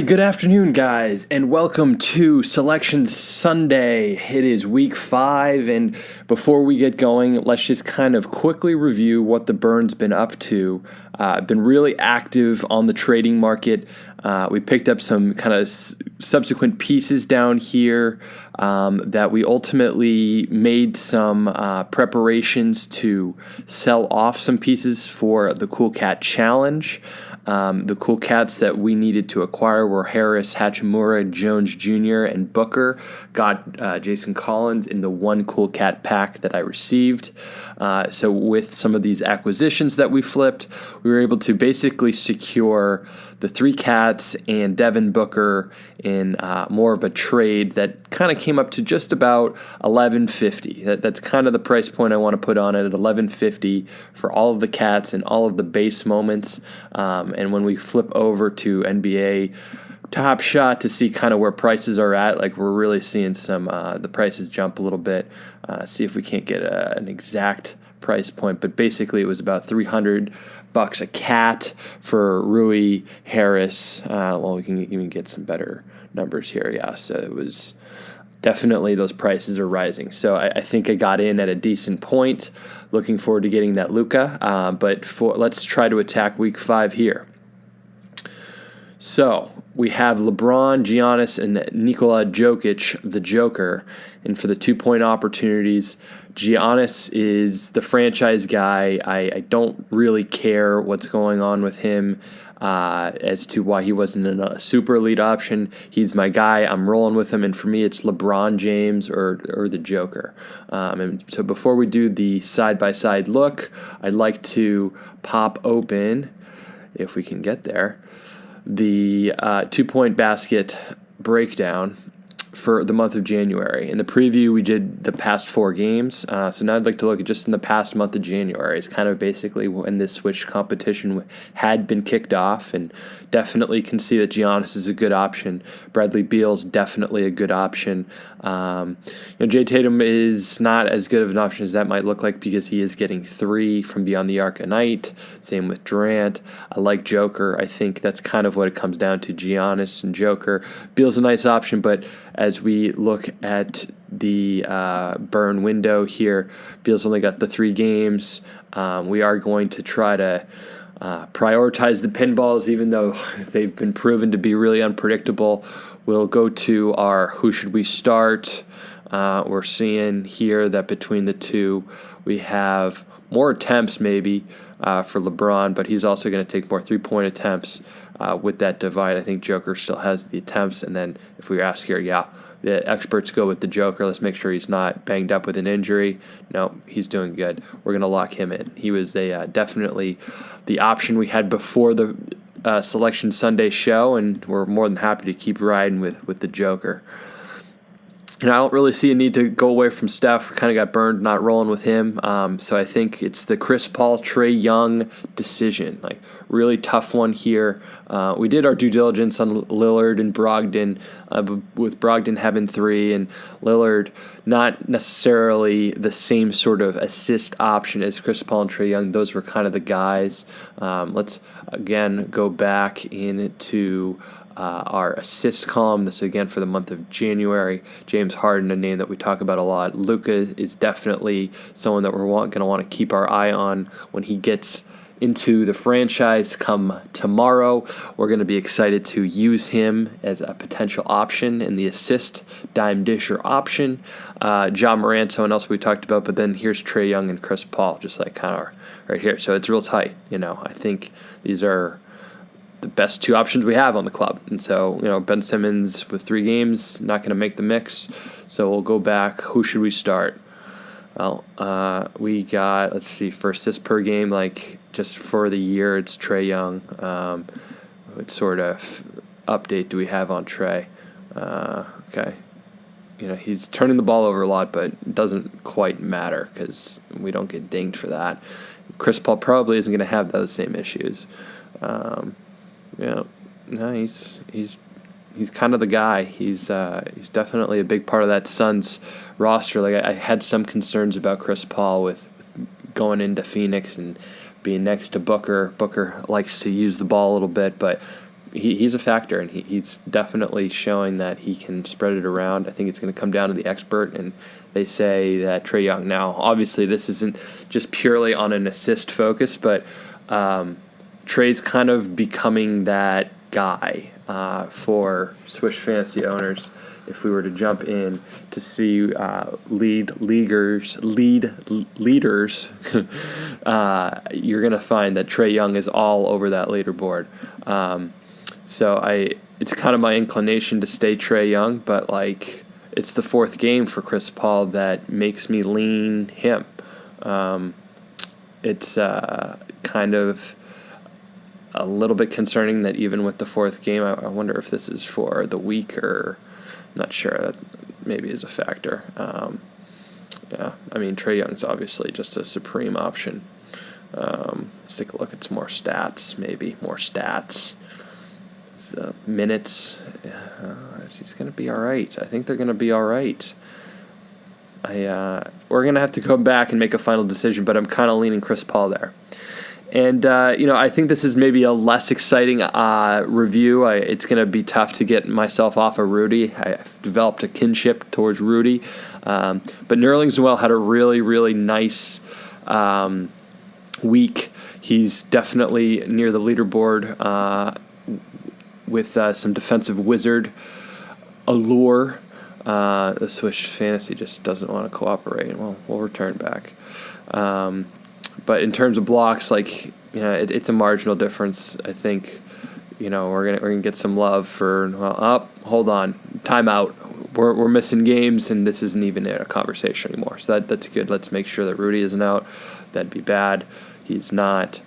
right, good afternoon, guys, and welcome to Selection Sunday. It is week 5, and before we get going, let's just kind of quickly review what the Burn's been up to. Been really active on the trading market. We picked up some kind of subsequent pieces down here that we ultimately made some preparations to sell off some pieces for the Cool Cat Challenge. The Cool Cats that we needed to acquire were Harris, Hachimura, Jones Jr., and Booker. Got Jason Collins in the one Cool Cat pack that I received. So with some of these acquisitions that we flipped, we were able to basically secure the 3 Cats and Devin Booker in more of a trade that kind of came up to just about $11.50. That's kind of the price point I want to put on it at $11.50 for all of the Cats and all of the base moments. And when we flip over to NBA Top Shot to see kind of where prices are at, like we're really seeing some the prices jump a little bit. See if we can't get an exact price point, but basically it was about $300 a cat for Rui, Harris. Well, we can even get some better numbers here. Yeah, so it was definitely those prices are rising. So I think I got in at a decent point. Looking forward to getting that Luka. But let's try to attack week 5 here. So we have LeBron, Giannis, and Nikola Jokic, the Joker. And for the 2-point opportunities, Giannis is the franchise guy. I don't really care what's going on with him as to why he wasn't in a super elite option. He's my guy. I'm rolling with him. And for me, it's LeBron James or the Joker. And so before we do the side-by-side look, I'd like to pop open, if we can get there, the 2-point basket breakdown for the month of January. In the preview, we did the past 4 games. So now I'd like to look at just in the past month of January. It's kind of basically when this Switch competition had been kicked off, and definitely can see that Giannis is a good option. Bradley Beal's definitely a good option. Jay Tatum is not as good of an option as that might look like because he is getting 3 from beyond the arc a night. Same with Durant. I like Joker. I think that's kind of what it comes down to, Giannis and Joker. Beal's a nice option, but as we look at the burn window here, Beal's only got the 3 games. We are going to try to prioritize the pinballs, even though they've been proven to be really unpredictable. We'll go to our who should we start. We're seeing here that between the two, we have more attempts maybe for LeBron, but he's also going to take more 3-point attempts with that divide. I think Joker still has the attempts, and then if we ask here, the experts go with the Joker. Let's make sure he's not banged up with an injury. No, he's doing good. We're going to lock him in. He was definitely the option we had before the Selection Sunday show, and we're more than happy to keep riding with the Joker. And I don't really see a need to go away from Steph. Kind of got burned not rolling with him. So I think it's the Chris Paul, Trae Young decision. Like, really tough one here. We did our due diligence on Lillard and Brogdon, with Brogdon having 3 and Lillard not necessarily the same sort of assist option as Chris Paul and Trae Young. Those were kind of the guys. Let's, again, go back into our assist column. This again for the month of January. James Harden, a name that we talk about a lot. Luka is definitely someone that we're going to want to keep our eye on when he gets into the franchise come tomorrow. We're going to be excited to use him as a potential option in the assist dime disher option. Ja Morant, someone else we talked about, but then here's Trae Young and Chris Paul, just like kind of right here. So it's real tight. I think these are the best 2 options we have on the club. And so, Ben Simmons with 3 games, not going to make the mix. So we'll go back. Who should we start? Well, we got, let's see, for assists per game, like just for the year, it's Trae Young. What sort of update do we have on Trae? Okay. He's turning the ball over a lot, but it doesn't quite matter because we don't get dinged for that. Chris Paul probably isn't going to have those same issues. He's kind of the guy. He's definitely a big part of that Suns roster. Like I had some concerns about Chris Paul with going into Phoenix and being next to Booker. Booker likes to use the ball a little bit, but he's a factor, and he's definitely showing that he can spread it around. I think it's going to come down to the expert, and they say that Trae Young. Now, obviously, this isn't just purely on an assist focus, but Trae's kind of becoming that guy for Swish Fantasy owners. If we were to jump in to see leaders, you're going to find that Trae Young is all over that leaderboard. So it's kind of my inclination to stay Trae Young, but like it's the fourth game for Chris Paul that makes me lean him. It's kind of a little bit concerning that even with the fourth game, I wonder if this is for the week or I'm not sure. That maybe is a factor. Yeah, I mean, Trae Young's obviously just a supreme option. Let's take a look at some more stats, maybe. More stats. Minutes. He's going to be all right. I think they're going to be all right. We're going to have to go back and make a final decision, but I'm kind of leaning Chris Paul there. And, I think this is maybe a less exciting review. It's going to be tough to get myself off of Rudy. I've developed a kinship towards Rudy. But Nerlens Noel had a really, really nice week. He's definitely near the leaderboard with some defensive wizard allure. The Swish Fantasy just doesn't want to cooperate. Well, we'll return back. But in terms of blocks, it's a marginal difference. I think, we're gonna get some love for. Hold on, timeout. We're missing games, and this isn't even a conversation anymore. So that's good. Let's make sure that Rudy isn't out. That'd be bad. He's not.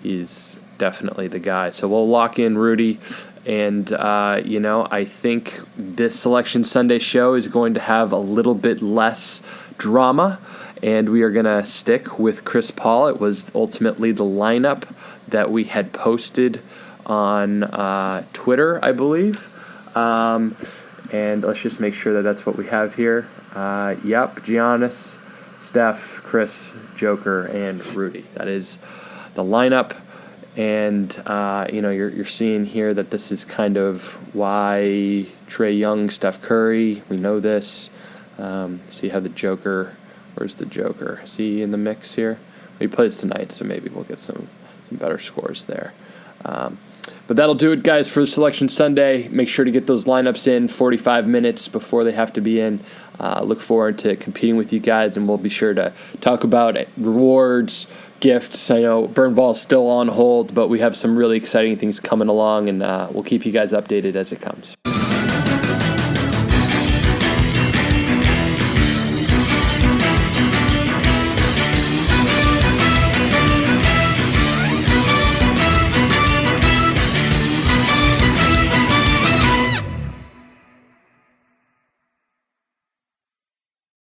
He's definitely the guy. So we'll lock in Rudy. And, I think this Selection Sunday show is going to have a little bit less drama, and we are going to stick with Chris Paul. It was ultimately the lineup that we had posted on Twitter, I believe. And let's just make sure that that's what we have here. Giannis, Steph, Chris, Joker, and Rudy. That is the lineup. And, you're seeing here that this is kind of why Trae Young, Steph Curry, we know this. See how the Joker, where's the Joker? Is he in the mix here? He plays tonight, so maybe we'll get some better scores there. But that'll do it, guys, for Selection Sunday. Make sure to get those lineups in 45 minutes before they have to be in. Look forward to competing with you guys, and we'll be sure to talk about rewards, gifts. I know Burn Ball is still on hold, but we have some really exciting things coming along, and we'll keep you guys updated as it comes.